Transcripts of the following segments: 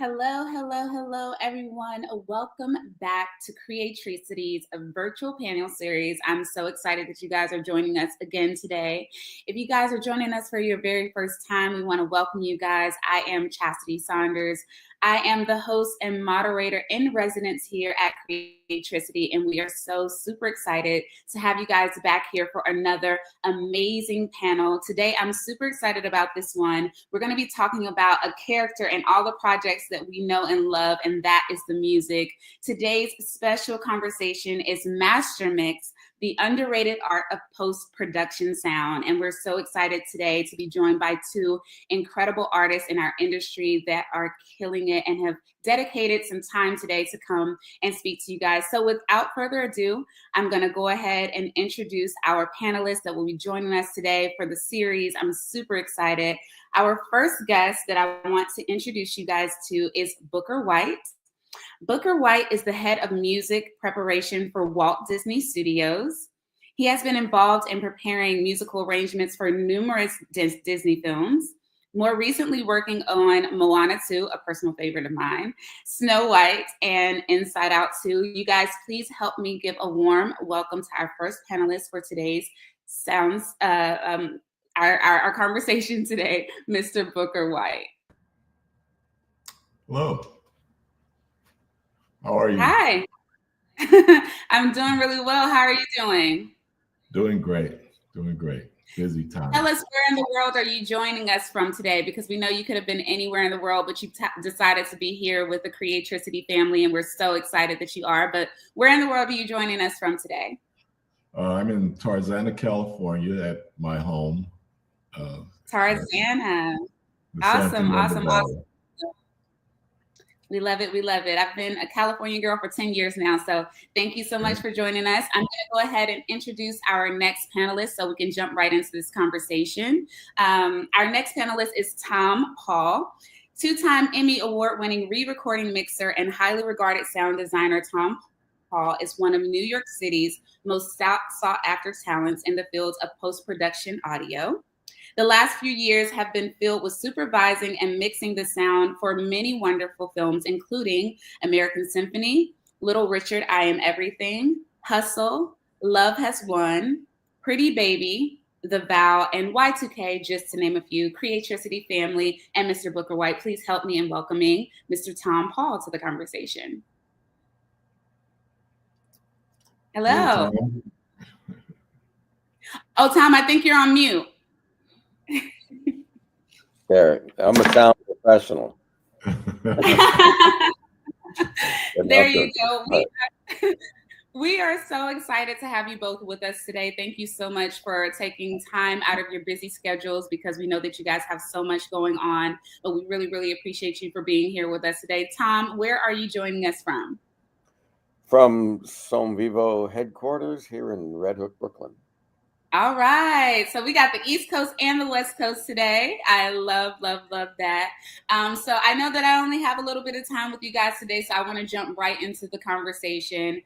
Hello, hello, hello, everyone. Welcome back to Chasity's virtual panel series. I'm so excited that you guys are joining us again today. If you guys are joining us for your very first time, we want to welcome you guys. I am Chasity Saunders. I am the host and moderator in residence here at Chasity, and we are so super excited to have you guys back here for another amazing panel. Today, I'm super excited about this one. We're going to be talking about a character and all the projects that we know and love, and that is the music. Today's special conversation is Mastermix, the underrated art of post-production sound. And we're so excited today to be joined by two incredible artists in our industry that are killing it and have dedicated some time today to come and speak to you guys. So without further ado, I'm going to go ahead and introduce our panelists that will be joining us today for the series. I'm super excited. Our first guest that I want to introduce you guys to is Booker White. Booker White is the head of music preparation for Walt Disney Studios. He has been involved in preparing musical arrangements for numerous Disney films, more recently working on Moana 2, a personal favorite of mine, Snow White, and Inside Out 2. You guys, please help me give a warm welcome to our first panelist for today's our conversation today, Mr. Booker White. Hello. How are you? Hi. I'm doing really well. How are you doing? Doing great. Doing great. Busy time. Tell us, where in the world are you joining us from today? Because we know you could have been anywhere in the world, but you decided to be here with the Chasity family, and we're so excited that you are. But where in the world are you joining us from today? I'm in Tarzana, California at my home. Tarzana. Awesome. We love it. We love it. I've been a California girl for 10 years now. So thank you so much for joining us. I'm going to go ahead and introduce our next panelist so we can jump right into this conversation. Our next panelist is Tom Paul. Two-time Emmy Award-winning re-recording mixer and highly regarded sound designer Tom Paul is one of New York City's most sought-after talents in the fields of post-production audio. The last few years have been filled with supervising and mixing the sound for many wonderful films, including American Symphony, Little Richard, I Am Everything, Hustle, Love Has Won, Pretty Baby, The Vow, and Y2K, just to name a few. Chasity family and Mr. Booker White, please help me in welcoming Mr. Tom Paul to the conversation. Hello. Oh, Tom, I think you're on mute. There, I'm a sound professional. There you go. We are so excited to have you both with us today. Thank you so much for taking time out of your busy schedules, because we know that you guys have so much going on, but we really, really appreciate you for being here with us today. Tom, where are you joining us from? From Som Vivo headquarters here in Red Hook, Brooklyn. All right. So we got the East Coast and the West Coast today. I love that. So I know that I only have a little bit of time with you guys today, so I want to jump right into the conversation.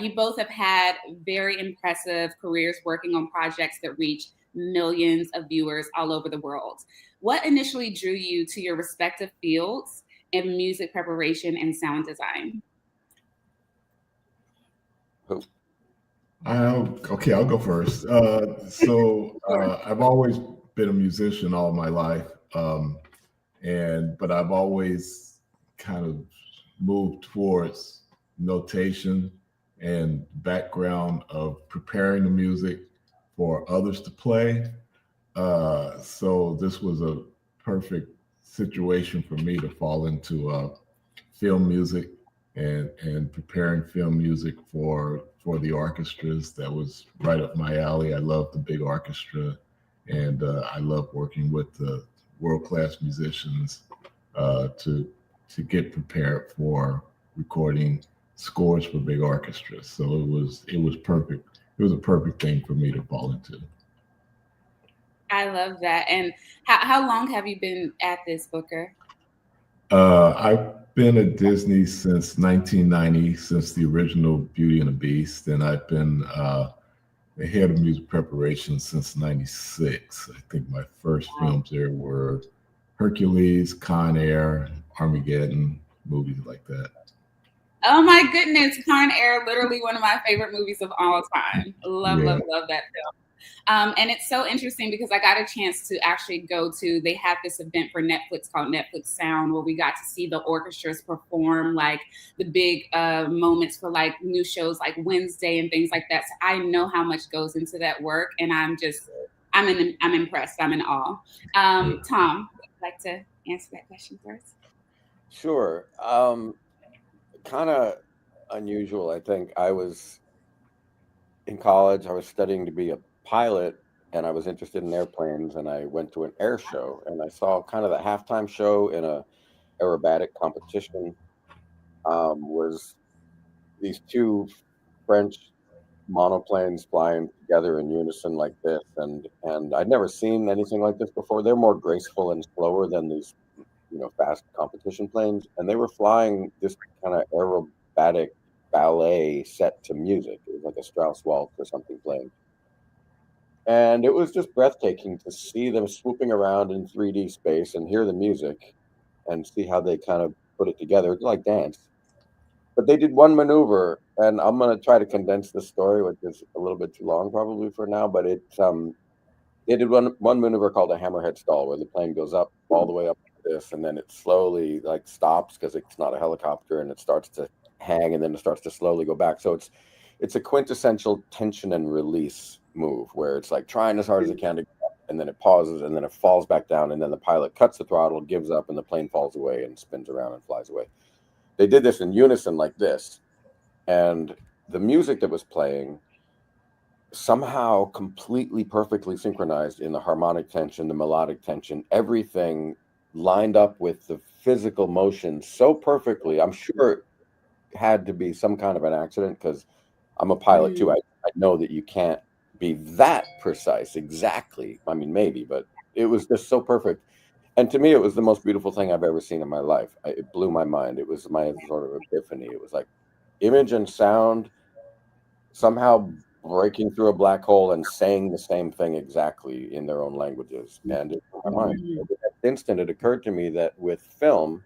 You both have had very impressive careers working on projects that reach millions of viewers all over the world. What initially drew you to your respective fields in music preparation and sound design? Okay, I'll go first. I've always been a musician all my life, but I've always kind of moved towards notation and background of preparing the music for others to play. So this was a perfect situation for me to fall into film music and preparing film music for the orchestras. That was right up my alley. I love the big orchestra, and I love working with the world-class musicians to get prepared for recording scores for big orchestras. So it was perfect. It was a perfect thing for me to fall into. I love that. And how long have you been at this, Booker? I've been at Disney since 1990, since the original Beauty and the Beast, and I've been the head of music preparation since '96. I think my first films there were Hercules, Con Air, Armageddon, movies like that. Oh my goodness, Con Air, literally one of my favorite movies of all time. Love that film. And it's so interesting because I got a chance to actually they have this event for Netflix called Netflix Sound, where we got to see the orchestras perform like the big moments for like new shows like Wednesday and things like that. So I know how much goes into that work, and I'm impressed. I'm in awe. Tom, would you like to answer that question first? Sure. Kind of unusual. I think I was in college. I was studying to be a pilot, and I was interested in airplanes, and I went to an air show, and I saw kind of the halftime show in a aerobatic competition. Was these two French monoplanes flying together in unison like this, and I'd never seen anything like this before. They're more graceful and slower than these, fast competition planes, and they were flying this kind of aerobatic ballet set to music. It was like a Strauss waltz or something playing. And it was just breathtaking to see them swooping around in 3D space and hear the music and see how they kind of put it together. It's like dance. But they did one maneuver, and I'm going to try to condense this story, which is a little bit too long probably for now, but they did one maneuver called a hammerhead stall, where the plane goes up all the way up like this, and then it slowly like stops because it's not a helicopter, and it starts to hang, and then it starts to slowly go back. So it's a quintessential tension and release move, where it's like trying as hard as it can to go up, and then it pauses, and then it falls back down, and then the pilot cuts the throttle, gives up, and the plane falls away and spins around and flies away. They did this in unison like this, and the music that was playing somehow completely perfectly synchronized in the harmonic tension, the melodic tension, everything lined up with the physical motion so perfectly. I'm sure it had to be some kind of an accident, because I'm a pilot too. I know that you can't be that precise exactly. I mean, maybe, but it was just so perfect. And to me, it was the most beautiful thing I've ever seen in my life. It blew my mind. It was my sort of epiphany. It was like image and sound somehow breaking through a black hole and saying the same thing exactly in their own languages. And it blew my mind. At that instant, it occurred to me that with film,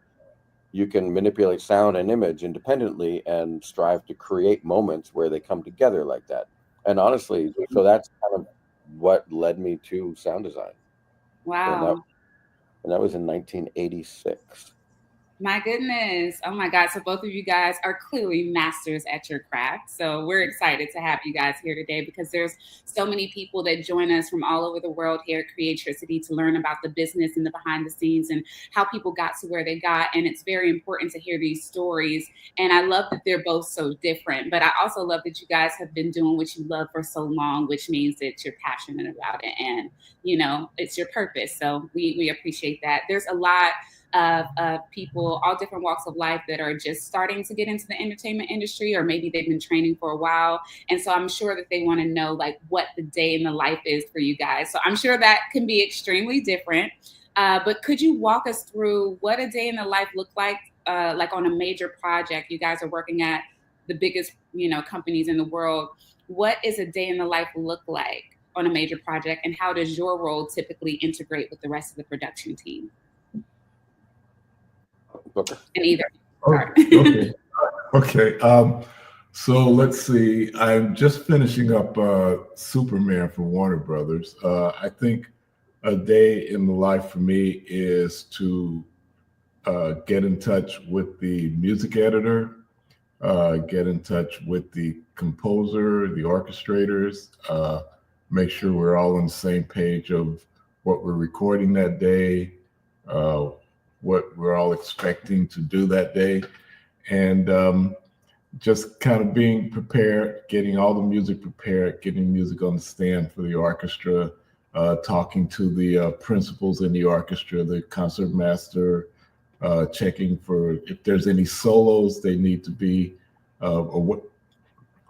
you can manipulate sound and image independently and strive to create moments where they come together like that. And honestly, so that's kind of what led me to sound design. Wow. And that was in 1986. My goodness. Oh my God. So both of you guys are clearly masters at your craft. So we're excited to have you guys here today, because there's so many people that join us from all over the world here at Creatricity to learn about the business and the behind the scenes and how people got to where they got. And it's very important to hear these stories. And I love that they're both so different, but I also love that you guys have been doing what you love for so long, which means that you're passionate about it and, it's your purpose. So we appreciate that. There's a lot of people, all different walks of life, that are just starting to get into the entertainment industry, or maybe they've been training for a while. And so I'm sure that they want to know like what the day in the life is for you guys. So I'm sure that can be extremely different. But could you walk us through what a day in the life looked like on a major project? You guys are working at the biggest, companies in the world. What is a day in the life look like on a major project, and how does your role typically integrate with the rest of the production team? And either. Okay. So let's see. I'm just finishing up Superman for Warner Brothers. I think a day in the life for me is to get in touch with the music editor, get in touch with the composer, the orchestrators, make sure we're all on the same page of what we're recording that day, what we're all expecting to do that day, and just kind of being prepared, getting all the music prepared, getting music on the stand for the orchestra, talking to the principals in the orchestra, the concert master, checking for if there's any solos they need to be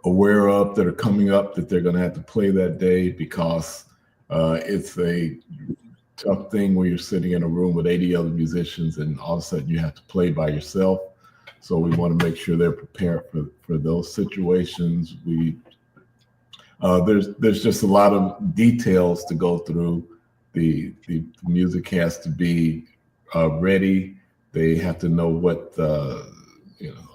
aware of that are coming up that they're going to have to play that day, because it's a tough thing where you're sitting in a room with 80 other musicians and all of a sudden you have to play by yourself. So we want to make sure they're prepared for those situations. There's just a lot of details to go through. The music has to be ready. They have to know what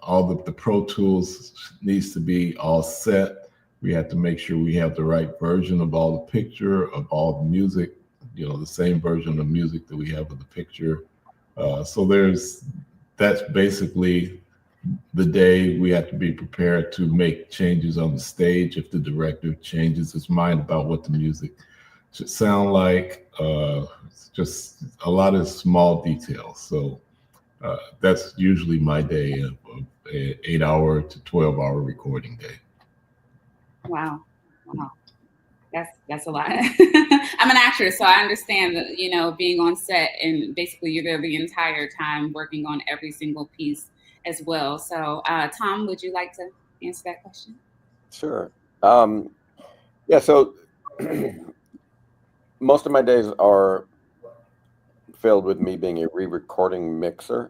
all the Pro Tools needs to be all set. We have to make sure we have the right version of all the picture, of all the music, the same version of music that we have of the picture. So that's basically the day. We have to be prepared to make changes on the stage if the director changes his mind about what the music should sound like. It's just a lot of small details. So that's usually my day of an 8-hour to 12-hour recording day. Wow. That's a lot. I'm an actress, so I understand that, being on set and basically you're there the entire time working on every single piece as well. So Tom, would you like to answer that question? Sure. Yeah, so most of my days are filled with me being a re-recording mixer,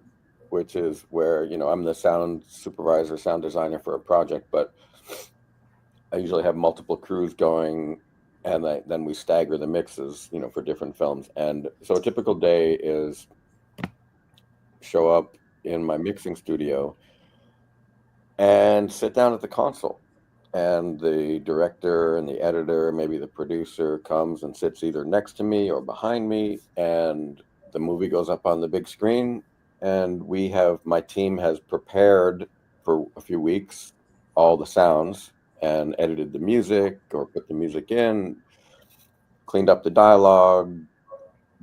which is where, I'm the sound supervisor, sound designer for a project, but I usually have multiple crews going, and then we stagger the mixes, for different films. And so a typical day is show up in my mixing studio and sit down at the console. And the director and the editor, maybe the producer, comes and sits either next to me or behind me, and the movie goes up on the big screen. And my team has prepared for a few weeks all the sounds and edited the music or put the music in, cleaned up the dialogue,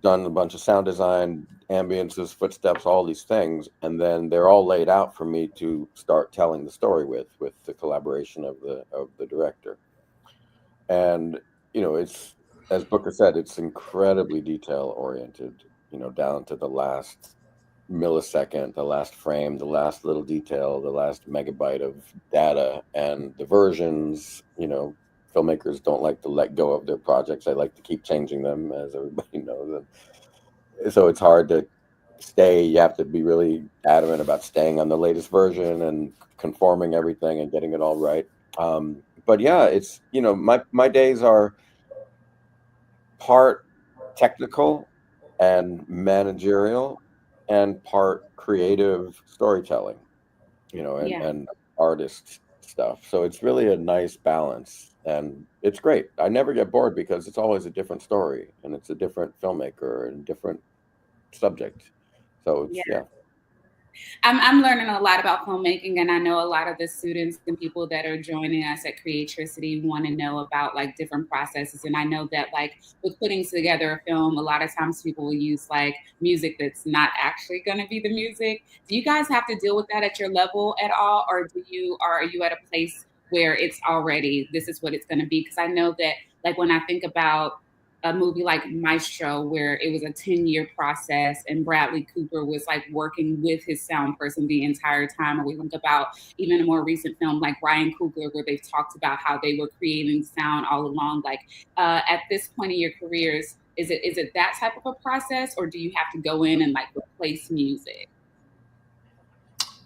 done a bunch of sound design, ambiences, footsteps, all these things, and then they're all laid out for me to start telling the story with the collaboration of the director. And it's, as Booker said, it's incredibly detail oriented, down to the last millisecond, the last frame, the last little detail, the last megabyte of data. And the versions, filmmakers don't like to let go of their projects. They like to keep changing them, as everybody knows. And so it's hard to stay. You have to be really adamant about staying on the latest version and conforming everything and getting it all right. But yeah, it's, my days are part technical and managerial and part creative storytelling, and artist stuff. So it's really a nice balance, and it's great. I never get bored because it's always a different story and it's a different filmmaker and different subject. So it's, yeah. I'm learning a lot about filmmaking, and I know a lot of the students and people that are joining us at Creatricity want to know about like different processes. And I know that like with putting together a film, a lot of times people will use like music that's not actually going to be the music. Do you guys have to deal with that at your level at all, or are you at a place where it's already, this is what it's going to be? Because I know that like when I think about a movie like Maestro, where it was a 10-year process and Bradley Cooper was like working with his sound person the entire time. Or we think about even a more recent film like Ryan Coogler, where they've talked about how they were creating sound all along. Like at this point in your careers, is it that type of a process, or do you have to go in and like replace music?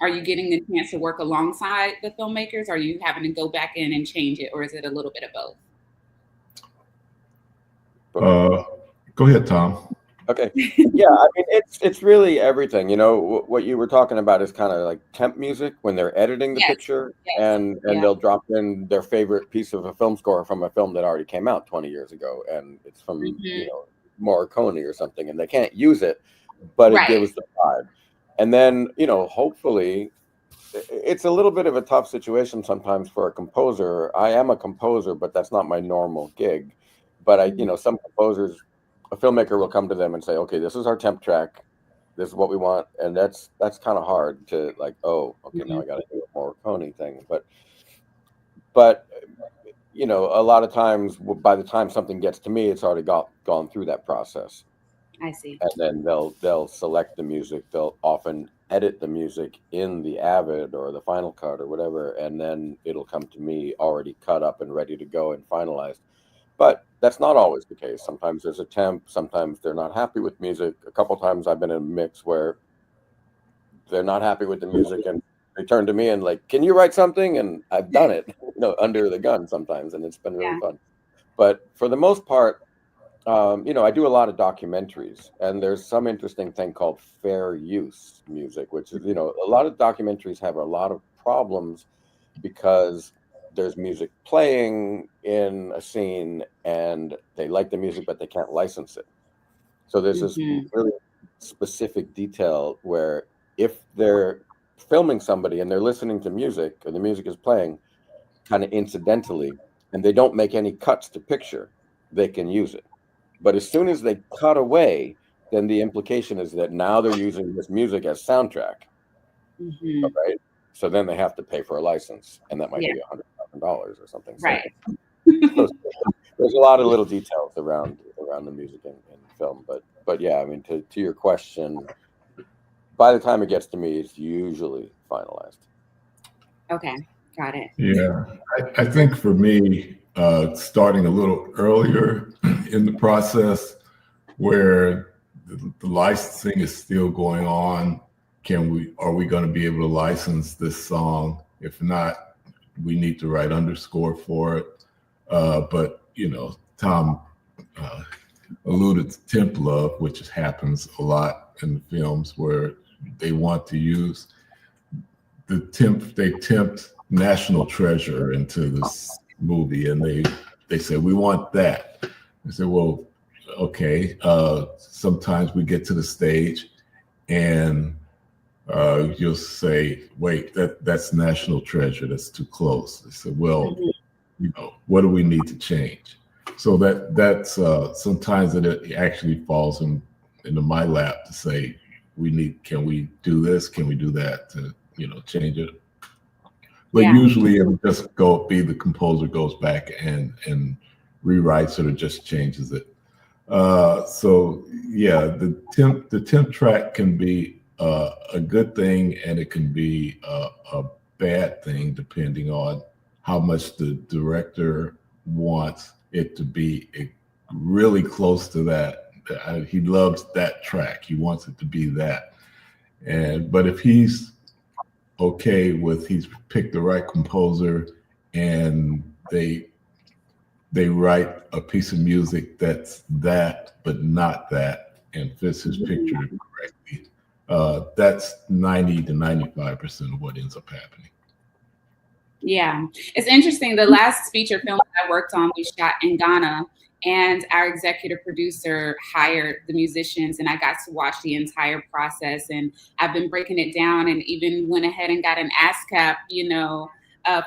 Are you getting the chance to work alongside the filmmakers? Are you having to go back in and change it, or is it a little bit of both? Go ahead, Tom. Okay. Yeah, I mean, it's really everything. What you were talking about is kind of like temp music when they're editing the picture, and they'll drop in their favorite piece of a film score from a film that already came out 20 years ago, and it's from Morricone or something, and they can't use it, but it gives the vibe. And then hopefully, it's a little bit of a tough situation sometimes for a composer. I am a composer, but that's not my normal gig. But some composers, a filmmaker will come to them and say, okay, this is our temp track. This is what we want. And that's kind of hard to like, oh, okay, now I got to do a Morricone thing. But a lot of times by the time something gets to me, it's already gone through that process. I see. And then they'll select the music. They'll often edit the music in the Avid or the Final Cut or whatever. And then it'll come to me already cut up and ready to go and finalized. But that's not always the case. Sometimes there's a temp. Sometimes they're not happy with music. A couple times I've been in a mix where they're not happy with the music and they turn to me and like, can you write something? And I've done it, under the gun sometimes, and it's been really fun. But for the most part, I do a lot of documentaries, and there's some interesting thing called fair use music, which is, a lot of documentaries have a lot of problems because there's music playing in a scene and they like the music, but they can't license it. So there's this really specific detail where if they're filming somebody and they're listening to music or the music is playing kind of incidentally and they don't make any cuts to picture, they can use it. But as soon as they cut away, then the implication is that now they're using this music as soundtrack, right? So then they have to pay for a license, and that might be $100,000 or something. Right. So there's a lot of little details around the music in film, but yeah, I mean, to your question, by the time it gets to me, it's usually finalized. Okay, got it. Yeah, I think for me, starting a little earlier in the process, where the licensing is still going on, are we going to be able to license this song? If not, we need to write underscore for it. But Tom alluded to temp love, which happens a lot in the films where they want to use they tempt National Treasure into this movie, and they say, we want that. I said, well, okay. Sometimes we get to the stage and you'll say, wait, that's National Treasure, that's too close. I said, well, what do we need to change? So that's sometimes it actually falls into my lap to say, can we do this? Can we do that to change it? But usually it'll just the composer goes back and rewrites it or just changes it. So yeah, the temp track can be a good thing, and it can be a bad thing depending on how much the director wants it to be really close to that. He loves that track. He wants it to be that. But if he's okay with, he's picked the right composer and they write a piece of music that's that but not that and fits his picture correctly, that's 90 to 95% of what ends up happening. Yeah, it's interesting. The last feature film that I worked on, we shot in Ghana, and our executive producer hired the musicians, and I got to watch the entire process. And I've been breaking it down, and even went ahead and got an ASCAP,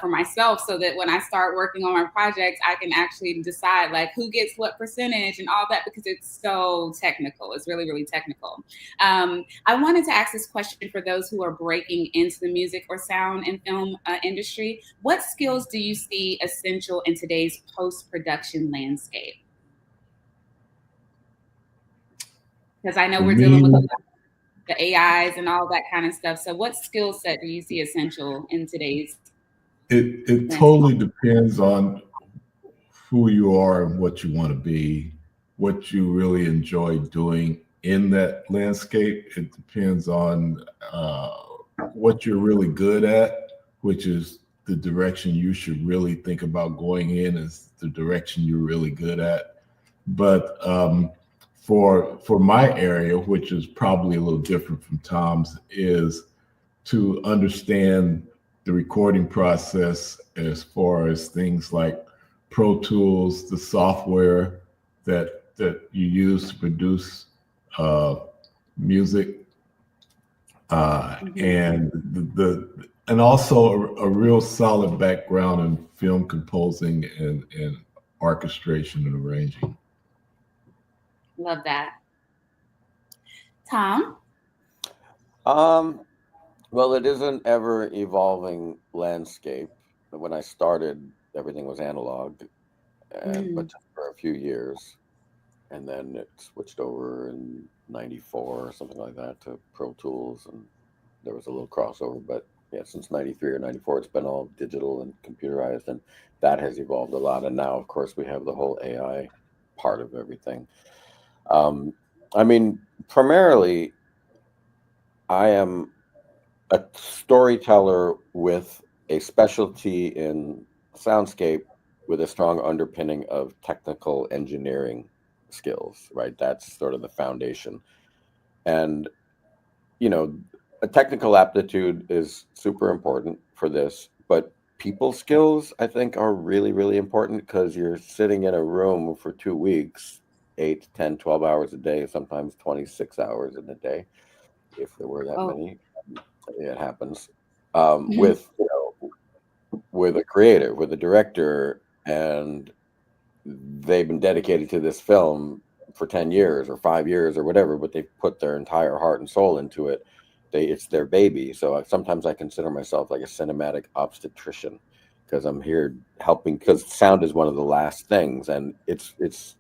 for myself, so that when I start working on my projects, I can actually decide like who gets what percentage and all that, because it's so technical. It's really, really technical. I wanted to ask this question for those who are breaking into the music or sound and film industry. What skills do you see essential in today's post-production landscape? Because I know we're dealing with the AIs and all that kind of stuff. So what skill set do you see essential in today's? It totally depends on who you are and what you want to be, what you really enjoy doing in that landscape. It depends on what you're really good at, which is the direction you should really think about going in, is the direction you're really good at. But for my area, which is probably a little different from Tom's, is to understand the recording process as far as things like Pro Tools, the software that you use to produce music, and also a real solid background in film composing and orchestration and arranging. Love that. Tom? Well, it is an ever-evolving landscape. When I started, everything was analog, but just for a few years. And then it switched over in 94 or something like that to Pro Tools, and there was a little crossover. But yeah, since 93 or 94, it's been all digital and computerized, and that has evolved a lot. And now, of course, we have the whole AI part of everything. I mean, primarily, I am a storyteller with a specialty in soundscape with a strong underpinning of technical engineering skills, right? That's sort of the foundation. And, you know, a technical aptitude is super important for this, but people skills, I think, are really, really important, because you're sitting in a room for 2 weeks, 8, 10, 12 hours a day, sometimes 26 hours in a day, if there were that many. It happens. With, you know, with a creator, with a director, and they've been dedicated to this film for 10 years or 5 years or whatever, but they've put their entire heart and soul into it. It's their baby. So sometimes I consider myself like a cinematic obstetrician, because I'm here helping, because sound is one of the last things. And it's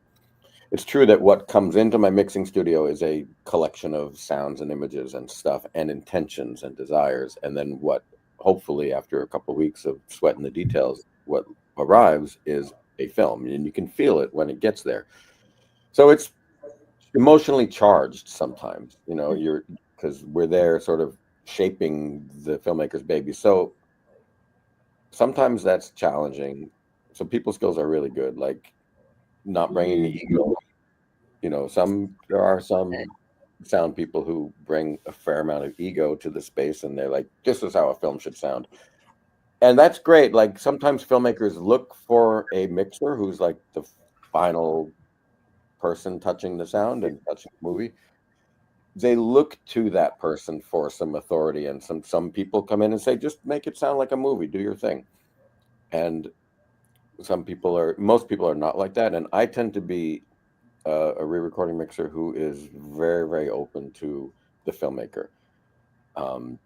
true that what comes into my mixing studio is a collection of sounds and images and stuff and intentions and desires. And then what, hopefully after a couple of weeks of sweating the details, what arrives is a film, and you can feel it when it gets there. So it's emotionally charged sometimes, you know, because we're there sort of shaping the filmmaker's baby. So sometimes that's challenging. So people skills are really good, like not bringing the ego. You know, there are some sound people who bring a fair amount of ego to the space, and they're like, this is how a film should sound. And that's great. Like sometimes filmmakers look for a mixer who's like the final person touching the sound and touching the movie. They look to that person for some authority, and some people come in and say, just make it sound like a movie, do your thing. And most people are not like that. And I tend to be a re-recording mixer who is very, very open to the filmmaker, and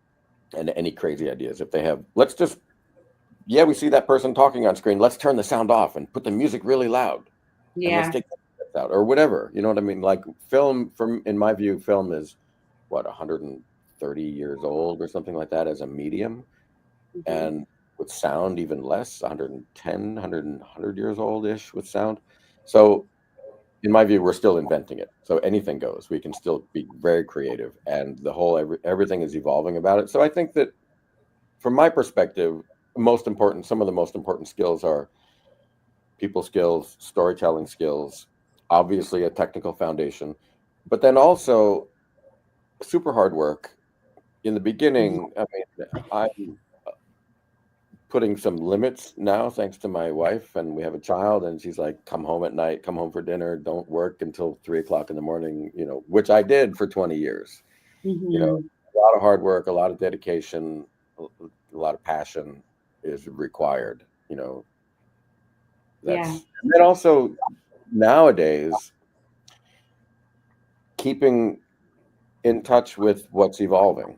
any crazy ideas. If they have, we see that person talking on screen, let's turn the sound off and put the music really loud. Yeah. And let's take that out, or whatever. You know what I mean? Like film, in my view, film is what, 130 years old or something like that as a medium. Mm-hmm. And with sound, even less, 110, 100 years old-ish with sound. So in my view, we're still inventing it. So anything goes. We can still be very creative, and the whole everything is evolving about it. So I think that from my perspective, some of the most important skills are people skills, storytelling skills, obviously a technical foundation, but then also super hard work. In the beginning, I mean, I'm putting some limits now, thanks to my wife, and we have a child, and she's like, come home at night, come home for dinner, don't work until 3:00 in the morning, you know, which I did for 20 years. Mm-hmm. You know, a lot of hard work, a lot of dedication, a lot of passion is required, you know. And then also nowadays, keeping in touch with what's evolving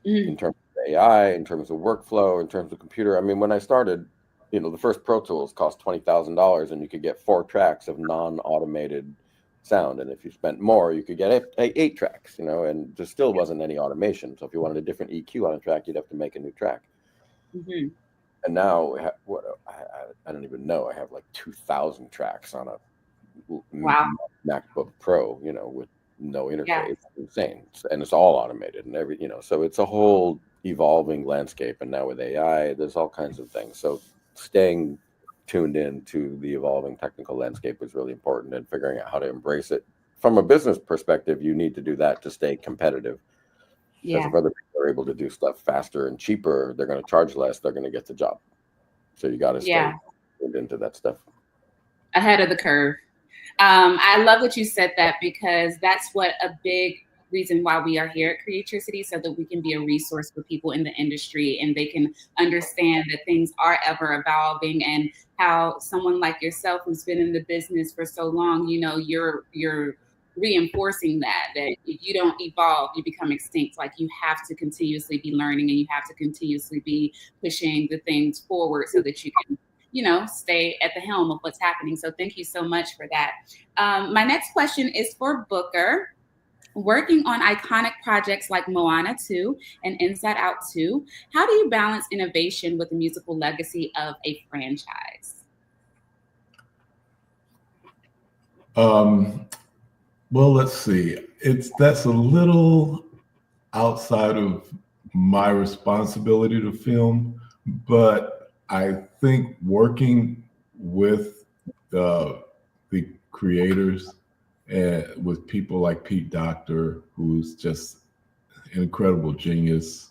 in terms of AI, in terms of workflow, in terms of computer. I mean, when I started, you know, the first Pro Tools cost $20,000, and you could get 4 tracks of non-automated sound. And if you spent more, you could get 8 tracks, you know, and there still wasn't any automation. So if you wanted a different EQ on a track, you'd have to make a new track. Mm-hmm. And now, I don't even know, I have like 2,000 tracks on a MacBook Pro, you know, with no interface. Yeah. It's insane. And it's all automated and you know, so it's a whole evolving landscape. And now with AI, there's all kinds of things. So staying tuned in to the evolving technical landscape is really important, and figuring out how to embrace it. From a business perspective, you need to do that to stay competitive. Because if other people are able to do stuff faster and cheaper, they're going to charge less, they're going to get the job. So you got to stay tuned into that stuff. Ahead of the curve. I love that you said that, because that's what a big reason why we are here at Creatricity, so that we can be a resource for people in the industry, and they can understand that things are ever evolving, and how someone like yourself who's been in the business for so long, you know, you're reinforcing that if you don't evolve, you become extinct. Like, you have to continuously be learning, and you have to continuously be pushing the things forward so that you can, you know, stay at the helm of what's happening. So thank you so much for that. My next question is for Booker. Working on iconic projects like Moana 2 and Inside Out 2, how do you balance innovation with the musical legacy of a franchise? Well, let's see. That's a little outside of my responsibility to film, but I think working with the creators and with people like Pete Docter, who's just an incredible genius.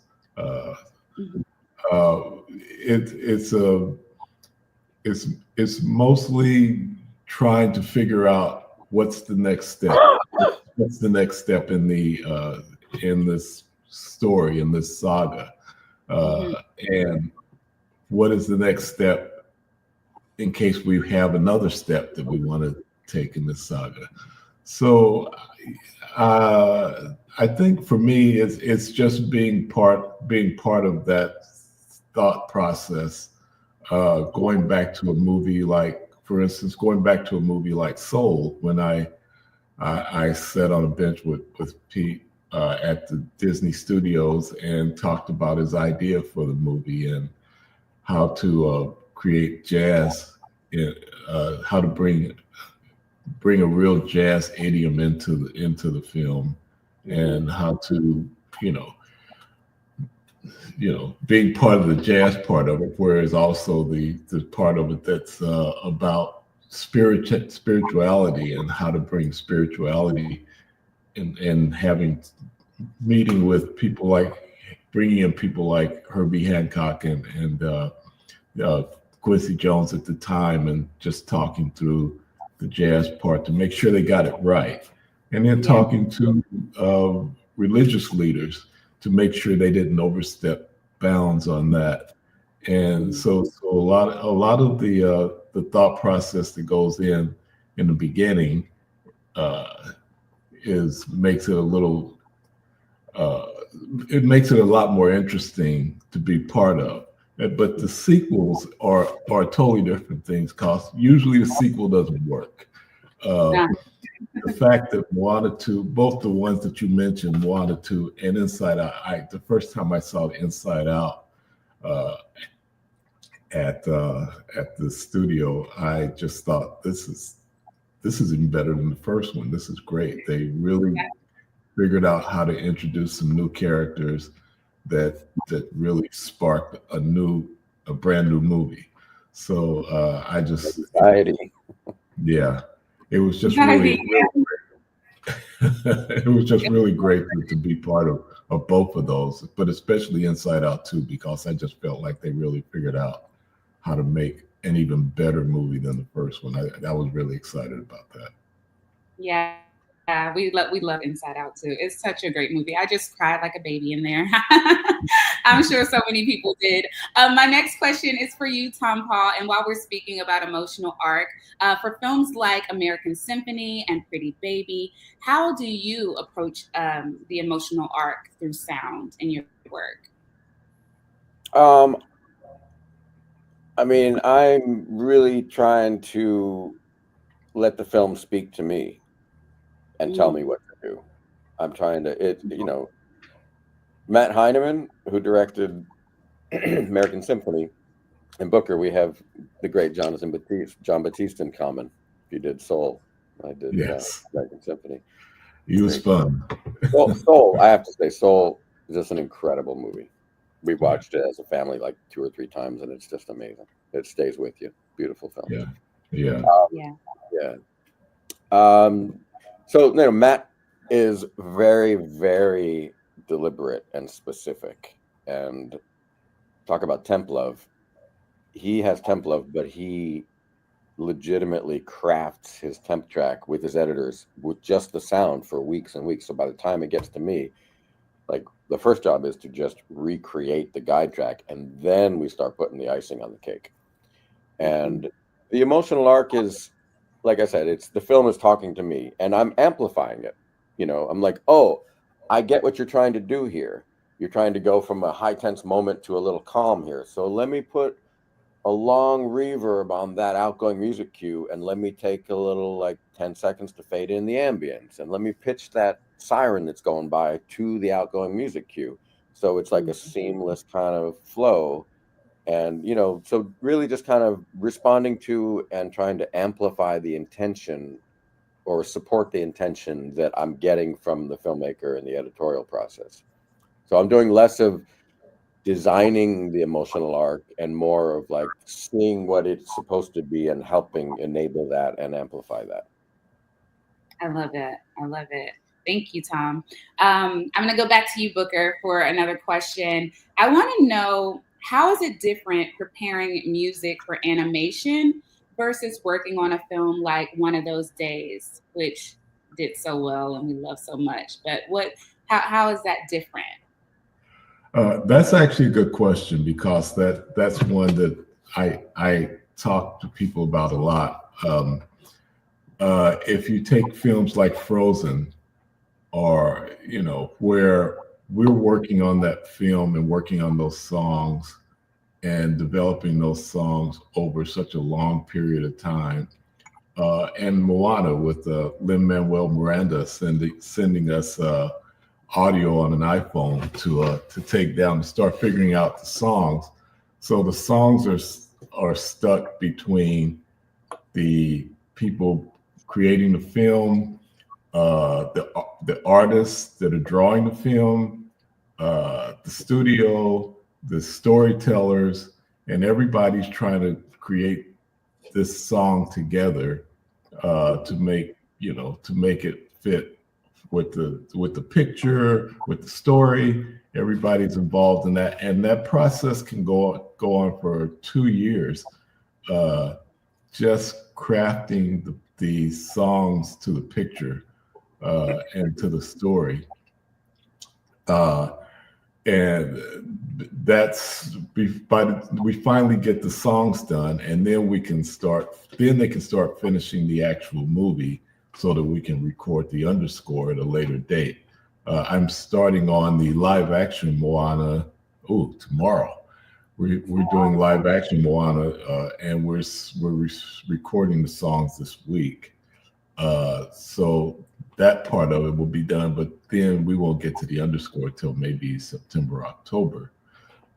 It's mostly trying to figure out what's the next step. What's the next step in this story, in this saga, and what is the next step in case we have another step that we want to take in this saga. So I think for me, it's just being part of that thought process. Going back to a movie like, for instance, going back to a movie like Soul, when I sat on a bench with Pete at the Disney Studios and talked about his idea for the movie and how to create jazz, how to bring a real jazz idiom into the film, and how to being part of the jazz part of it, whereas also the part of it that's about spirituality and how to bring spirituality and meeting with people like, bringing in people like Herbie Hancock and Quincy Jones at the time, and just talking through the jazz part to make sure they got it right. And then talking to religious leaders to make sure they didn't overstep bounds on that. And so a lot of the thought process that goes in the beginning makes it a lot more interesting to be part of. But the sequels are totally different things, because usually the sequel doesn't work. The fact that Moana 2, both the ones that you mentioned, Moana 2 and Inside Out, the first time I saw Inside Out at the studio, I just thought, this is even better than the first one. This is great. They really figured out how to introduce some new characters that really sparked a brand new movie. So I just Society. Yeah, it was just really it was just really great to be part of both of those, but especially Inside Out 2, because I just felt like they really figured out how to make an even better movie than the first one. I was really excited about that. Yeah. We love Inside Out too. It's such a great movie. I just cried like a baby in there. I'm sure so many people did. My next question is for you, Tom Paul. And while we're speaking about emotional arc, for films like American Symphony and Pretty Baby, how do you approach the emotional arc through sound in your work? I mean, I'm really trying to let the film speak to me and tell me what to do. I'm trying to, Matt Heineman, who directed American Symphony, and Booker, we have the great John Batiste in common. If you did Soul, I did American Symphony. He was fun. Well, Soul, I have to say, Soul is just an incredible movie. We watched it as a family like 2 or 3 times, and it's just amazing. It stays with you. Beautiful film. Yeah. So Matt is very, very deliberate and specific. And talk about temp love. He has temp love, but he legitimately crafts his temp track with his editors with just the sound for weeks and weeks. So by the time it gets to me, like, the first job is to just recreate the guide track, and then we start putting the icing on the cake. And the emotional arc is, like I said, the film is talking to me, and I'm amplifying it. I'm like, oh, I get what you're trying to do here. You're trying to go from a high tense moment to a little calm here. So let me put a long reverb on that outgoing music cue, and let me take a little, like, 10 seconds to fade in the ambience, and let me pitch that siren that's going by to the outgoing music cue. So it's like a seamless kind of flow. And, so really just kind of responding to and trying to amplify the intention or support the intention that I'm getting from the filmmaker in the editorial process. So I'm doing less of designing the emotional arc and more of like seeing what it's supposed to be and helping enable that and amplify that. I love it. I love it. Thank you, Tom. I'm going to go back to you, Booker, for another question. I want to know, how is it different preparing music for animation versus working on a film like One of Those Days, which did so well and we love so much? But how is that different? That's actually a good question, because that's one that I talk to people about a lot. If you take films like Frozen, or where we're working on that film and working on those songs and developing those songs over such a long period of time, and Moana with Lin-Manuel Miranda sending us audio on an iPhone to take down, to start figuring out the songs. So the songs are stuck between the people creating the film, the artists that are drawing the film, the studio, the storytellers, and everybody's trying to create this song together to make it fit with the picture, with the story. Everybody's involved in that, and that process can go on for 2 years, just crafting the songs to the picture and to the story. And we finally get the songs done, and then they can start finishing the actual movie so that we can record the underscore at a later date. I'm starting on the live action Moana tomorrow. We're doing live action Moana, and we're recording the songs this week. So that part of it will be done, but then we won't get to the underscore till maybe September, October.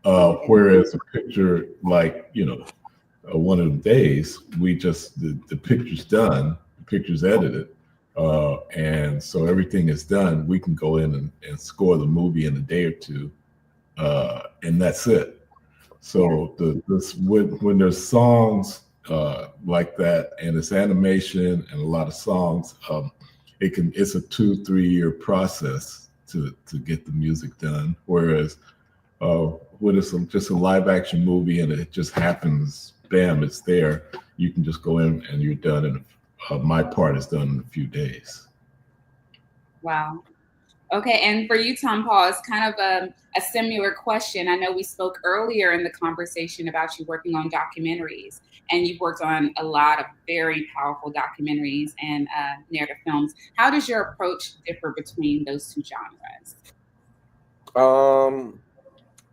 Whereas a picture like, One of the Days, the picture's done, the picture's edited, and so everything is done. We can go in and score the movie in a day or two, and that's it. So when there's songs like that, and it's animation and a lot of songs, it's a 2-3 year process to get the music done. Whereas when it's just a live action movie and it just happens, bam, it's there. You can just go in and you're done, and my part is done in a few days. Wow. Okay, and for you, Tom Paul, it's kind of a similar question. I know we spoke earlier in the conversation about you working on documentaries, and you've worked on a lot of very powerful documentaries and narrative films. How does your approach differ between those two genres?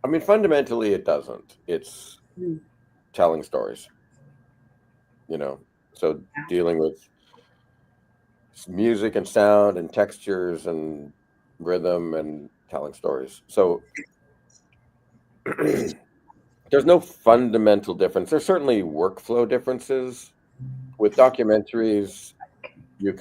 I mean, fundamentally, it doesn't. It's telling stories, so dealing with music and sound and textures and rhythm and telling stories. So there's no fundamental difference. There's certainly workflow differences. With documentaries, you're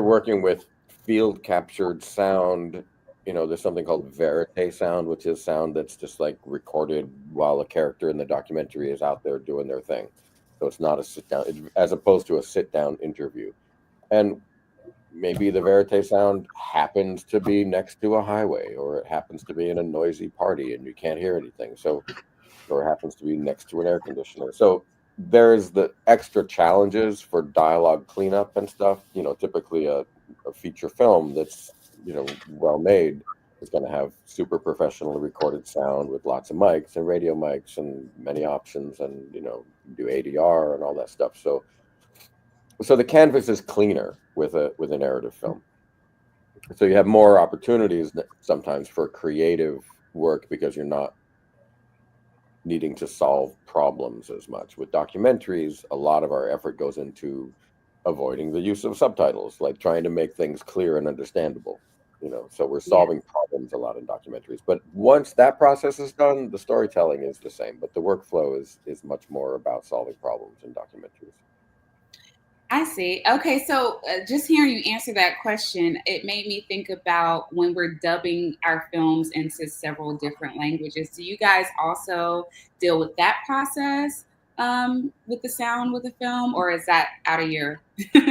working with field captured sound. There's something called verite sound, which is sound that's just like recorded while a character in the documentary is out there doing their thing. So it's not a sit down, as opposed to a sit down interview. And maybe the verite sound happens to be next to a highway, or it happens to be in a noisy party and you can't hear anything. Or it happens to be next to an air conditioner. So there's the extra challenges for dialogue cleanup and stuff. Typically a feature film that's, well made is going to have super professionally recorded sound with lots of mics and radio mics and many options, and, do ADR and all that stuff. So the canvas is cleaner with a narrative film. So you have more opportunities sometimes for creative work because you're not needing to solve problems as much. With documentaries, a lot of our effort goes into avoiding the use of subtitles, like trying to make things clear and understandable. So we're solving problems a lot in documentaries. But once that process is done, the storytelling is the same, but the workflow is much more about solving problems in documentaries. I see. Okay, so just hearing you answer that question, it made me think about when we're dubbing our films into several different languages. Do you guys also deal with that process with the sound with the film, or is that out of your?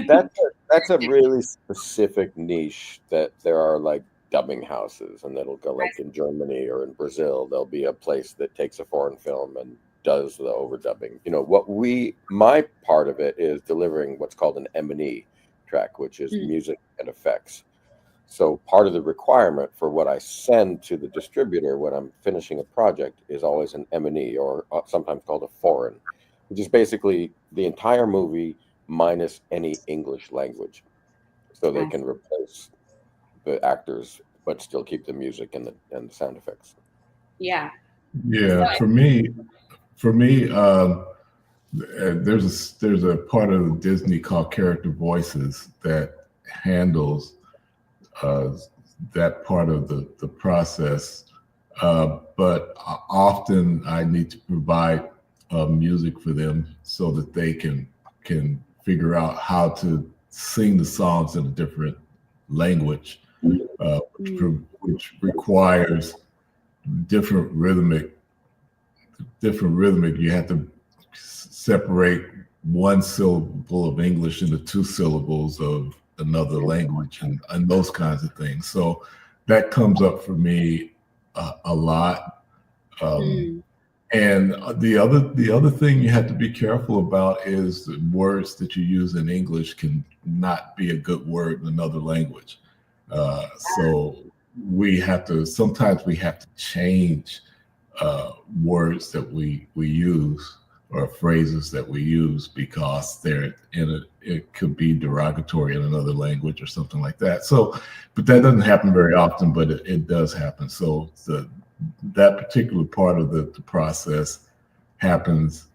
That's a really specific niche that there are like dubbing houses, and that'll go like in Germany or in Brazil. There'll be a place that takes a foreign film and does the overdubbing. My part of it is delivering what's called an M&E track, which is music and effects. So part of the requirement for what I send to the distributor when I'm finishing a project is always an M&E, or sometimes called a foreign, which is basically the entire movie minus any English language. So they can replace the actors but still keep the music and the sound effects. Yeah. Yeah. For me, there's a part of Disney called Character Voices that handles that part of the process. But often I need to provide music for them so that they can figure out how to sing the songs in a different language, which requires different rhythmic. You have to separate one syllable of English into two syllables of another language, and those kinds of things. So that comes up for me a lot. And the other thing you have to be careful about is the words that you use in English can not be a good word in another language. So sometimes we have to change words that we use, or phrases that we use, because it could be derogatory in another language or something like that. So, but that doesn't happen very often, but it does happen. So that particular part of the process happens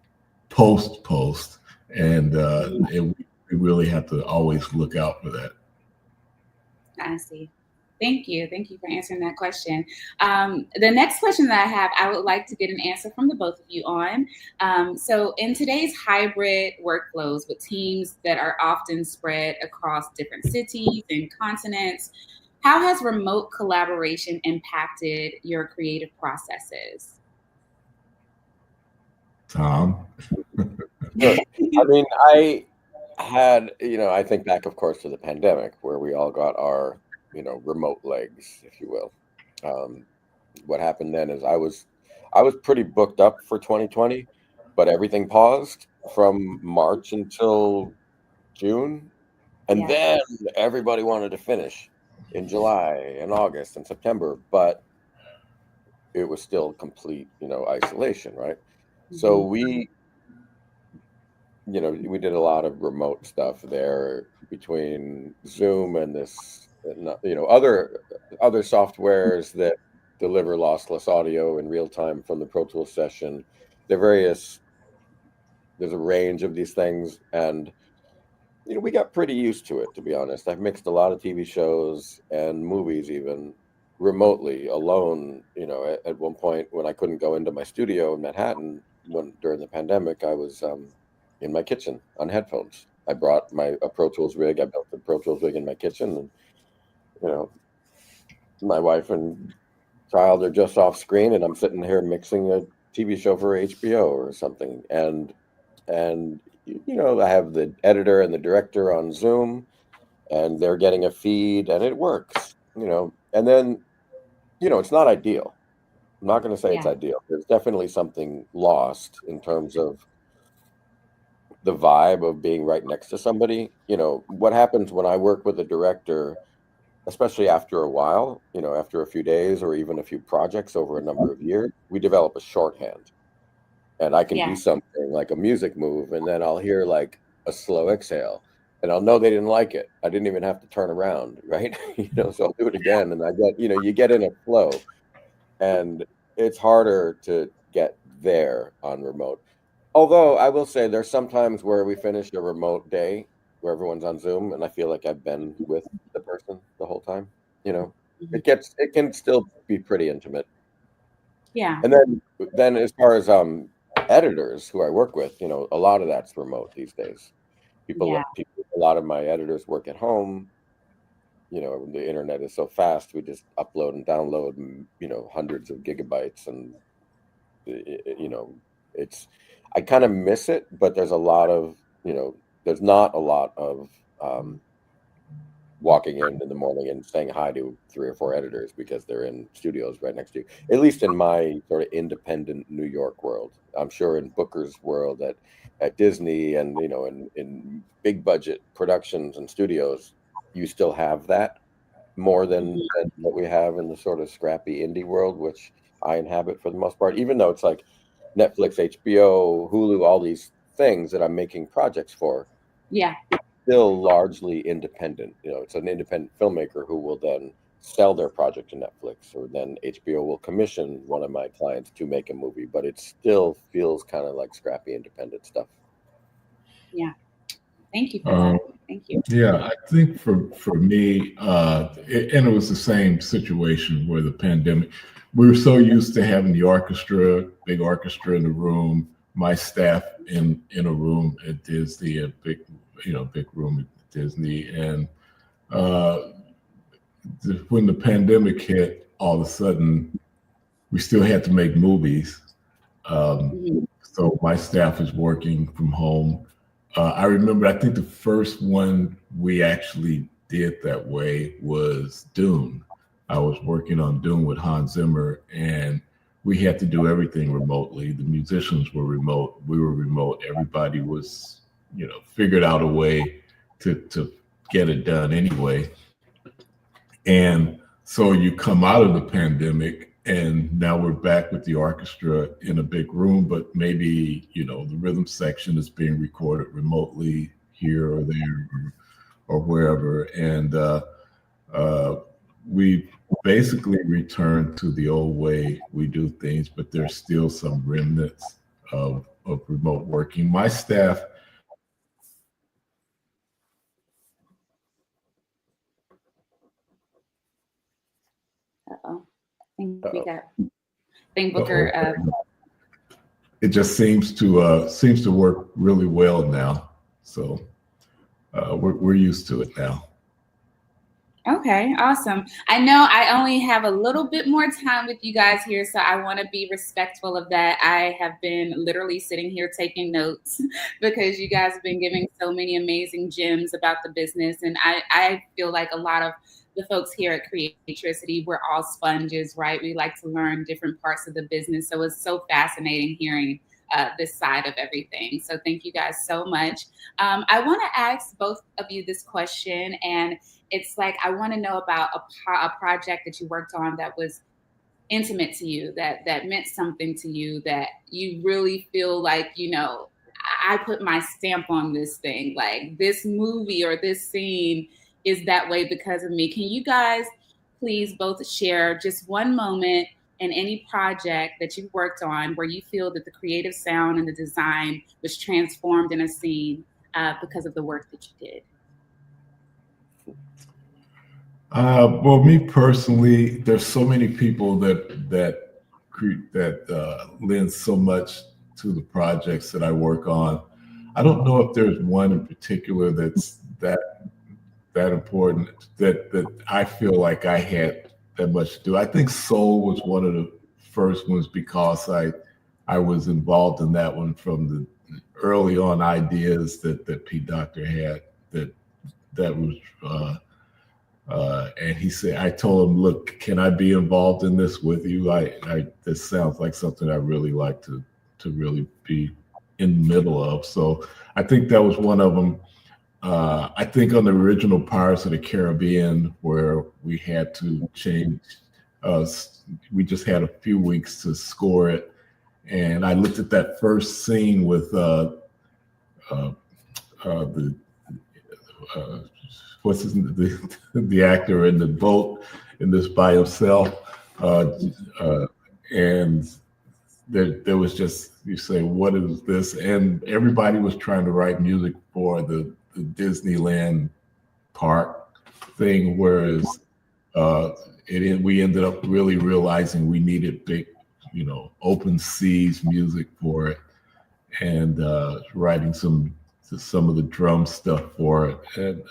post, and we really have to always look out for that. I see. Thank you. Thank you for answering that question. The next question that I have, I would like to get an answer from the both of you on. So in today's hybrid workflows with teams that are often spread across different cities and continents, how has remote collaboration impacted your creative processes? Tom? Sure. I mean, I had, I think back, of course, to the pandemic, where we all got our remote legs, if you will. What happened then is I was pretty booked up for 2020, but everything paused from March until June, and then everybody wanted to finish in July and August and September, but it was still complete, isolation, right? So we did a lot of remote stuff there between Zoom and this, other softwares that deliver lossless audio in real time from the Pro Tools session. There's a range of these things, and we got pretty used to it, to be honest. I've mixed a lot of TV shows and movies even remotely, alone. At one point when I couldn't go into my studio in Manhattan during the pandemic, I was in my kitchen on headphones. I brought a Pro Tools rig. I built the Pro Tools rig in my kitchen, and my wife and child are just off screen, and I'm sitting here mixing a TV show for HBO or something. And I have the editor and the director on Zoom, and they're getting a feed, and it works. And then it's not ideal. I'm not going to say it's ideal. There's definitely something lost in terms of the vibe of being right next to somebody. What happens when I work with a director, especially after a while, after a few days or even a few projects over a number of years, we develop a shorthand. And I can do something like a music move, and then I'll hear like a slow exhale, and I'll know they didn't like it. I didn't even have to turn around, right? So I'll do it again, and you get in a flow, and it's harder to get there on remote. Although I will say there's some times where we finish a remote day where everyone's on Zoom, and I feel like I've been with the person the whole time. It can still be pretty intimate. Yeah. And then as far as editors who I work with, a lot of that's remote these days. A lot of my editors work at home. The internet is so fast, we just upload and download, hundreds of gigabytes, and I kind of miss it, but there's a lot of, there's not a lot of walking in the morning and saying hi to 3 or 4 editors because they're in studios right next to you, at least in my sort of independent New York world. I'm sure in Booker's world at Disney and, in big budget productions and studios, you still have that more than what we have in the sort of scrappy indie world, which I inhabit for the most part, even though it's like Netflix, HBO, Hulu, all these things that I'm making projects for. Yeah. Still largely independent. It's an independent filmmaker who will then sell their project to Netflix, or then HBO will commission one of my clients to make a movie, but it still feels kind of like scrappy independent stuff. Yeah. Thank you for that. Thank you. Yeah, I think for me, and it was the same situation where the pandemic, we were so used to having the orchestra, big orchestra in the room, my staff in a room at Disney, a big room at Disney. And when the pandemic hit, all of a sudden, we still had to make movies. So my staff is working from home. I remember, I think the first one we actually did that way was Dune. I was working on Dune with Hans Zimmer, and we had to do everything remotely. The musicians were remote. We were remote. Everybody was, figured out a way to get it done anyway. And so you come out of the pandemic, and now we're back with the orchestra in a big room, but maybe, the rhythm section is being recorded remotely here or there or wherever. And we basically returned to the old way we do things, but there's still some remnants of remote working. My staff, I think Booker. It just seems to work really well now. So we're used to it now. Okay, awesome. I know I only have a little bit more time with you guys here, so I want to be respectful of that. I have been literally sitting here taking notes because you guys have been giving so many amazing gems about the business. And I feel like a lot of the folks here at Creatricity, we're all sponges, right? We like to learn different parts of the business. So it's so fascinating hearing this side of everything. So thank you guys so much. I want to ask both of you this question, and it's like, I want to know about a project that you worked on that was intimate to you, that meant something to you, that you really feel like, I put my stamp on this thing, like this movie or this scene is that way because of me. Can you guys please both share just one moment in any project that you worked on where you feel that the creative sound and the design was transformed in a scene because of the work that you did? Well, me personally, there's so many people that lend so much to the projects that I work on. I don't know if there's one in particular that's that important that I feel like I had that much to do. I think Soul was one of the first ones because I was involved in that one from the early on ideas that Pete Docter had that was. And he said, I told him, look, can I be involved in this with you? This sounds like something I really like to really be in the middle of. So I think that was one of them. I think on the original Pirates of the Caribbean, where we had to change, we just had a few weeks to score it. And I looked at that first scene with what's his name? The actor in the boat in this by himself, and there was just, you say, what is this? And everybody was trying to write music for the Disneyland park thing, whereas we ended up really realizing we needed big, open seas music for it, and writing some of the drum stuff for it. And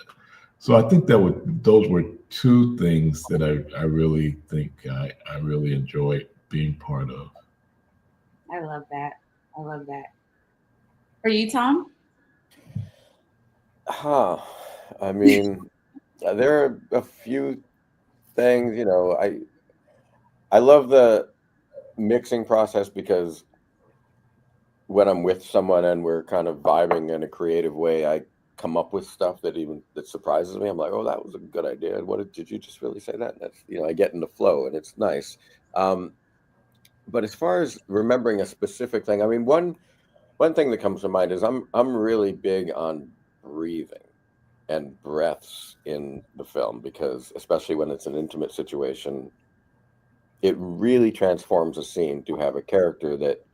so I think those were two things that I really think I really enjoyed being part of. I love that. I love that. For you, Tom? I mean, there are a few things, I love the mixing process because when I'm with someone and we're kind of vibing in a creative way, I come up with stuff that surprises me. I'm like, oh, that was a good idea. Did you just really say that? And that's, I get in the flow and it's nice. But as far as remembering a specific thing, I mean, one thing that comes to mind is I'm really big on breathing and breaths in the film, because especially when it's an intimate situation, it really transforms a scene to have a character that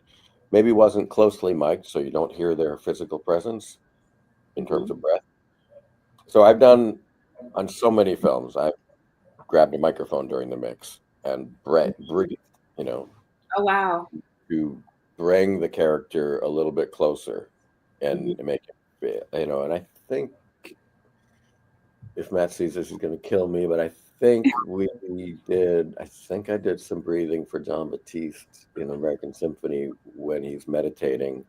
maybe wasn't closely mic'd, so you don't hear their physical presence in terms of breath. So I've done, on so many films, I've grabbed a microphone during the mix and breathed, Oh, wow. to bring the character a little bit closer and make it, and I think, if Matt sees this, he's going to kill me, but I think I did some breathing for John Batiste in American Symphony when he's meditating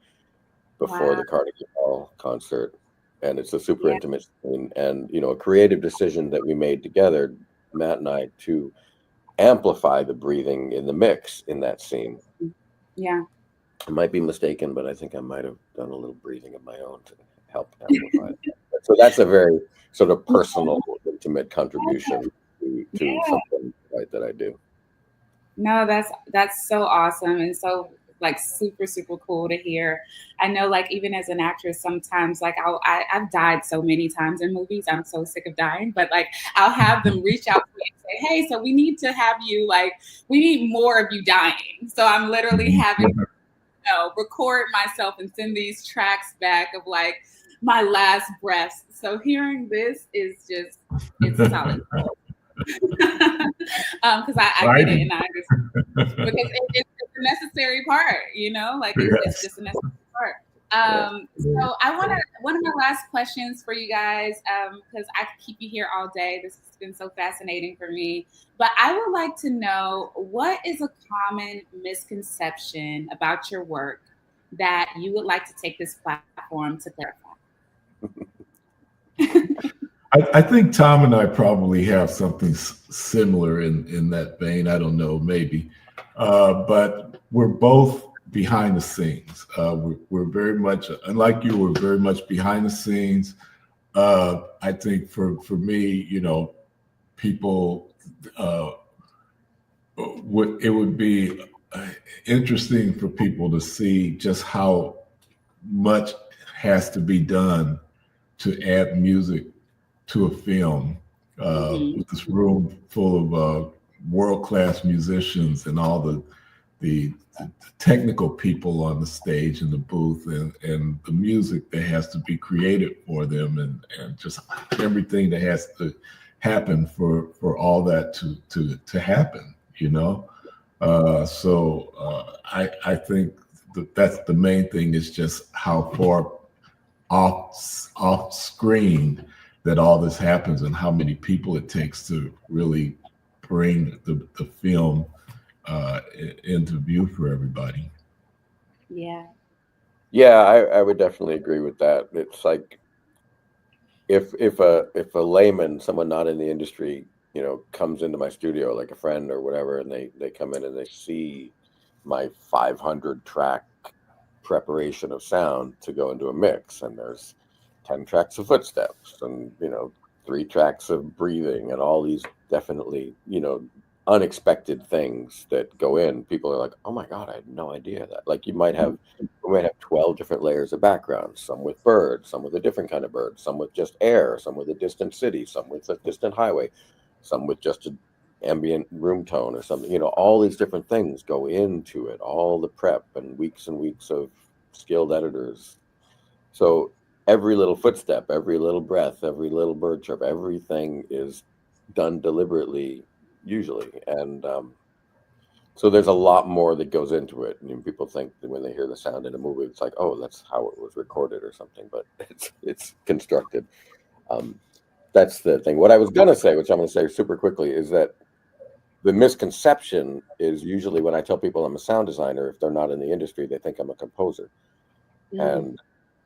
before the Carnegie Hall concert. And it's a super intimate scene, and, a creative decision that we made together, Matt and I, to amplify the breathing in the mix in that scene. Yeah. I might be mistaken, but I think I might have done a little breathing of my own to help amplify it. So that's a very sort of personal, intimate contribution to something that I do. No, that's so awesome, and so like super, super cool to hear. I know, like, even as an actress, sometimes like I've died so many times in movies. I'm so sick of dying, but like I'll have them reach out to me and say, hey, so we need to have you, like, we need more of you dying. So I'm literally having record myself and send these tracks back of like my last breaths. So hearing this is just, it's solid. Because I get it, and I just, because it's a necessary part, like it's just a necessary part. So I want to, one of my last questions for you guys, because I could keep you here all day. This has been so fascinating for me, but I would like to know, what is a common misconception about your work that you would like to take this platform to clarify? I think Tom and I probably have something similar in that vein. I don't know, maybe, but we're both behind the scenes. We're very much, unlike you, we're very much behind the scenes. I think for me, people, it would be interesting for people to see just how much has to be done to add music to a film, with this room full of world-class musicians and all the technical people on the stage in the booth, and the music that has to be created for them, and just everything that has to happen for all that to happen, so I think that's the main thing, is just how far off screen that all this happens, and how many people it takes to really bring the film into view for everybody. Yeah. Yeah, I would definitely agree with that. It's like, if a layman, someone not in the industry, comes into my studio, like a friend or whatever, and they come in and they see my 500 track preparation of sound to go into a mix, and there's 10 tracks of footsteps, and 3 tracks of breathing, and all these definitely unexpected things that go in. People are like, oh my god, I had no idea that. Like, we might have 12 different layers of background, some with birds, some with a different kind of bird, some with just air, some with a distant city, some with a distant highway, some with just an ambient room tone or something. All these different things go into it, all the prep and weeks of skilled editors. So every little footstep, every little breath, every little bird chirp, everything is done deliberately, usually. And so there's a lot more that goes into it. People think that when they hear the sound in a movie, it's like, oh, that's how it was recorded or something, but it's constructed. That's the thing. What I was going to say, which I'm going to say super quickly, is that the misconception is usually when I tell people I'm a sound designer, if they're not in the industry, they think I'm a composer. And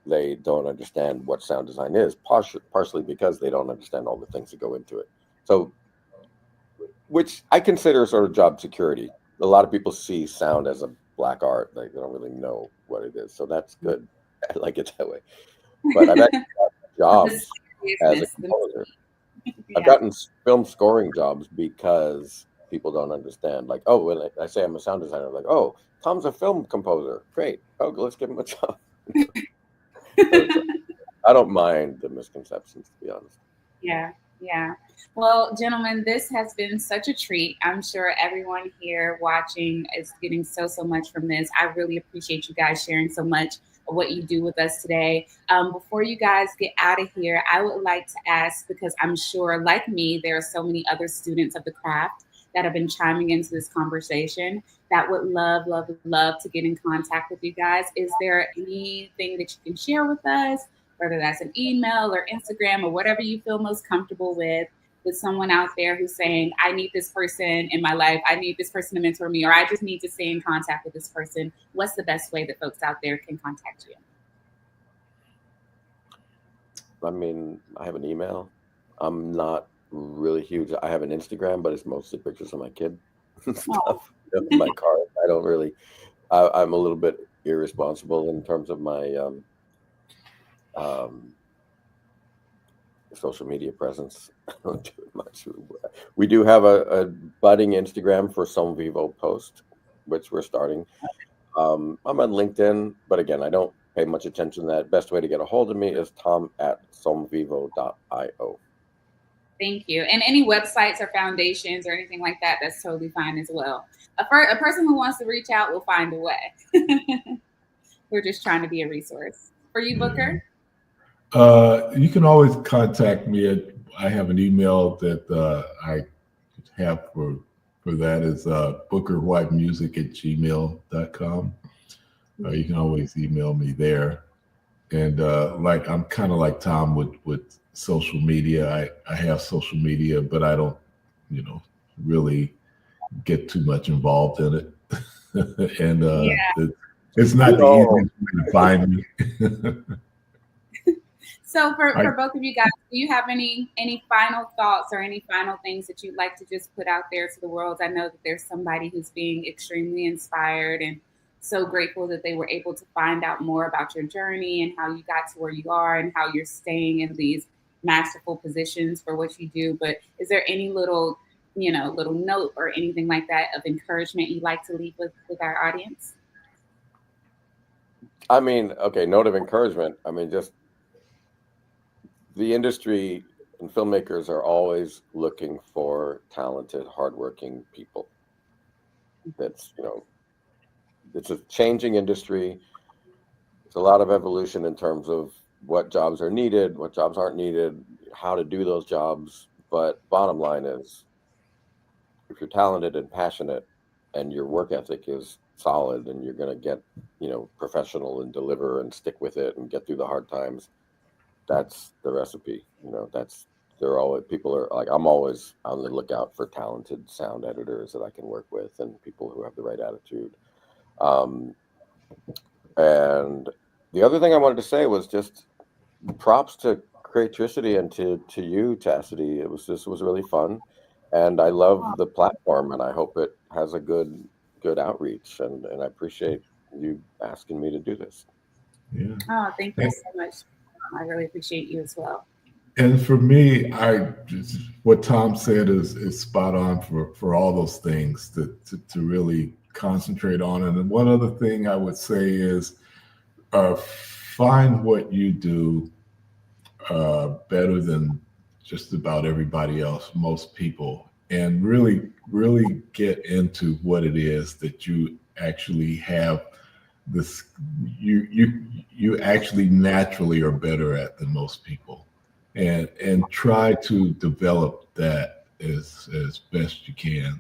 they don't understand what sound design is, partially because they don't understand all the things that go into it. So, which I consider sort of job security. A lot of people see sound as a black art. Like they don't really know what it is. So that's good. I like it that way. But I've actually gotten jobs as a composer. I've gotten film scoring jobs because people don't understand. Like, oh, when I say I'm a sound designer, like, oh, Tom's a film composer. Great. Oh, let's give him a job. I don't mind the misconceptions, to be honest. Yeah. Well, gentlemen, this has been such a treat. I'm sure everyone here watching is getting so much from this. I really appreciate you guys sharing so much of what you do with us today. Before you guys get out of here, I would like to ask, because I'm sure, like me, there are so many other students of the craft that have been chiming into this conversation that would love to get in contact with you guys. Is there anything that you can share with us, whether that's an email or Instagram or whatever you feel most comfortable with someone out there who's saying, I need this person in my life, I need this person to mentor me, or I just need to stay in contact with this person? What's the best way that folks out there can contact you? I mean, I have an email. I'm not really huge. I have an Instagram, but it's mostly pictures of my kid and stuff in my car. I don't really, I'm a little bit irresponsible in terms of my social media presence. I don't do it much. We do have a budding Instagram for Som Vivo post, which we're starting. I'm on LinkedIn, but again, I don't pay much attention to that. Best way to get a hold of me is tom@somvivo.io. Thank you. And any websites or foundations or anything like that, that's totally fine as well. A person who wants to reach out will find a way. We're just trying to be a resource. For you, Booker? You can always contact me I have an email that I have for that is bookerwhitemusic@gmail.com. You can always email me there. And like I'm kind of like Tom with social media. I have social media, but I don't, really get too much involved in it. And it's not the easiest way to find me. So for both of you guys, do you have any final thoughts or any final things that you'd like to just put out there to the world? I know that there's somebody who's being extremely inspired and so grateful that they were able to find out more about your journey and how you got to where you are and how you're staying in these masterful positions for what you do. But is there any little note or anything like that of encouragement you'd like to leave with our audience? I mean, okay, note of encouragement. I mean, just the industry and filmmakers are always looking for talented, hardworking people. That's, it's a changing industry. There's a lot of evolution in terms of what jobs are needed, what jobs aren't needed, how to do those jobs. But bottom line is, if you're talented and passionate and your work ethic is solid and you're going to get, professional and deliver and stick with it and get through the hard times, that's the recipe. People are like, I'm always on the lookout for talented sound editors that I can work with and people who have the right attitude. And the other thing I wanted to say was just props to Creatricity and to you, Chasity. This was really fun. And I love the platform and I hope it has a good outreach. And I appreciate you asking me to do this. Yeah. Oh, thank you so much. I really appreciate you as well. And for me, what Tom said is spot on for all those things to really concentrate on. And one other thing I would say is find what you do better than just about everybody else, most people, and really get into what it is that you actually have. This you actually naturally are better at than most people, and try to develop that as best you can.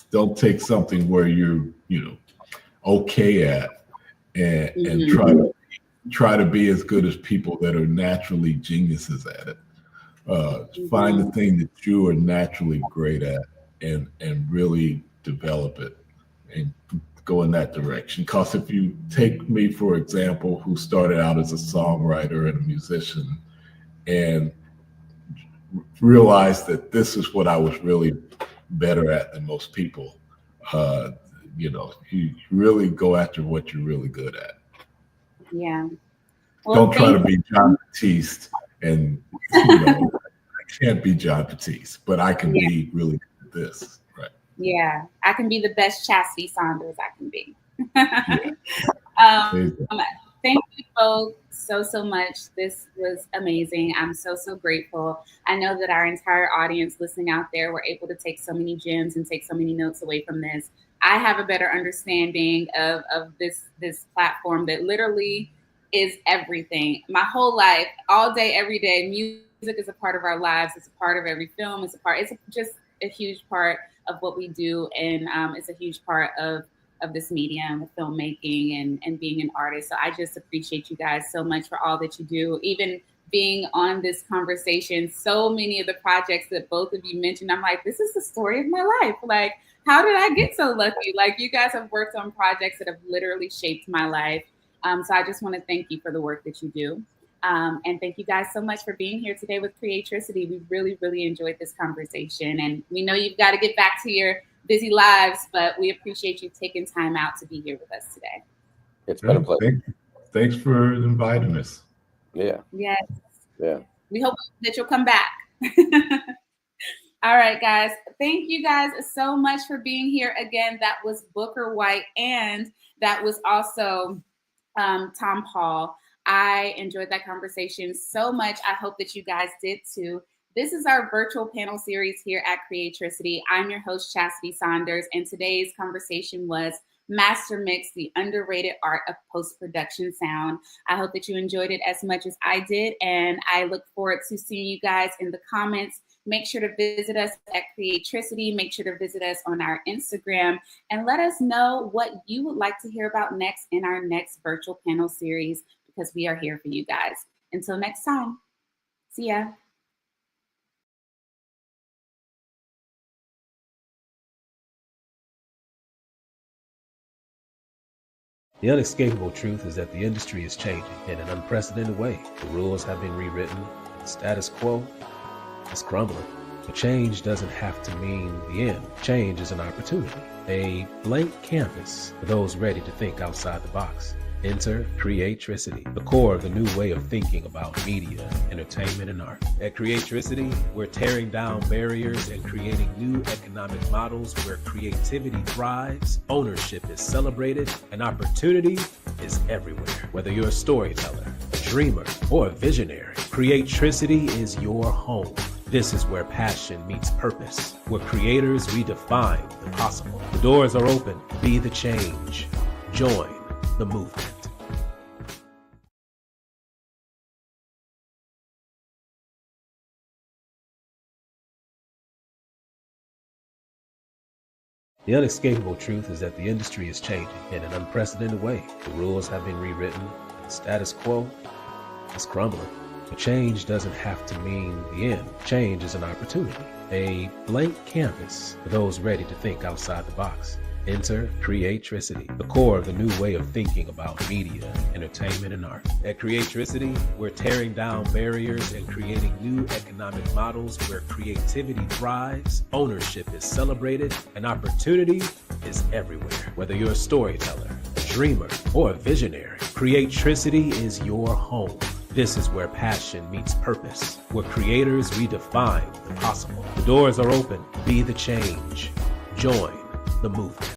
Don't take something where you're okay at and try to be as good as people that are naturally geniuses at it. Find the thing that you are naturally great at and really develop it and go in that direction. Because if you take me, for example, who started out as a songwriter and a musician and realized that this is what I was really better at than most people, you really go after what you're really good at. Yeah. Well, don't try to be John Batiste, and I can't be John Batiste, but I can be really good at this, right? Yeah, I can be the best Chasity Saunders I can be. Thank you both so much. This was amazing. I'm so grateful. I know that our entire audience listening out there were able to take so many gems and take so many notes away from this. I have a better understanding of this platform that literally is everything. My whole life, all day, every day, music is a part of our lives. It's a part of every film. It's just a huge part of what we do, and it's a huge part of this medium, of filmmaking and being an artist. So I just appreciate you guys so much for all that you do. Even being on this conversation, so many of the projects that both of you mentioned, I'm like, this is the story of my life. Like, how did I get so lucky? Like, you guys have worked on projects that have literally shaped my life. So I just want to thank you for the work that you do. And thank you guys so much for being here today with Creatricity. We really enjoyed this conversation. And we know you've got to get back to your busy lives, but we appreciate you taking time out to be here with us today. It's been a pleasure. Thanks for inviting us. Yeah. Yes. Yeah. We hope that you'll come back. All right, guys. Thank you guys so much for being here again. That was Booker White, and that was also Tom Paul. I enjoyed that conversation so much. I hope that you guys did too. This is our virtual panel series here at Creatricity. I'm your host, Chasity Saunders, and today's conversation was Mastermix, the underrated art of post-production sound. I hope that you enjoyed it as much as I did, and I look forward to seeing you guys in the comments. Make sure to visit us at Creatricity. Make sure to visit us on our Instagram and let us know what you would like to hear about next in our next virtual panel series, because we are here for you guys. Until next time, see ya. The unescapable truth is that the industry is changing in an unprecedented way. The rules have been rewritten. The status quo is crumbling. But change doesn't have to mean the end. Change is an opportunity, a blank canvas for those ready to think outside the box. Enter Creatricity, the core of the new way of thinking about media, entertainment, and art. At Creatricity, we're tearing down barriers and creating new economic models where creativity thrives, ownership is celebrated, and opportunity is everywhere. Whether you're a storyteller, a dreamer, or a visionary, Creatricity is your home. This is where passion meets purpose, where creators redefine the possible. The doors are open. Be the change. Join the movement. The unescapable truth is that the industry is changing in an unprecedented way. The rules have been rewritten. The status quo is crumbling. But change doesn't have to mean the end. Change is an opportunity, a blank canvas for those ready to think outside the box. Enter Creatricity, the core of the new way of thinking about media, entertainment, and art. At Creatricity, we're tearing down barriers and creating new economic models where creativity thrives, ownership is celebrated, and opportunity is everywhere. Whether you're a storyteller, a dreamer, or a visionary, Creatricity is your home. This is where passion meets purpose, where creators redefine the possible. The doors are open. Be the change. Join the movement.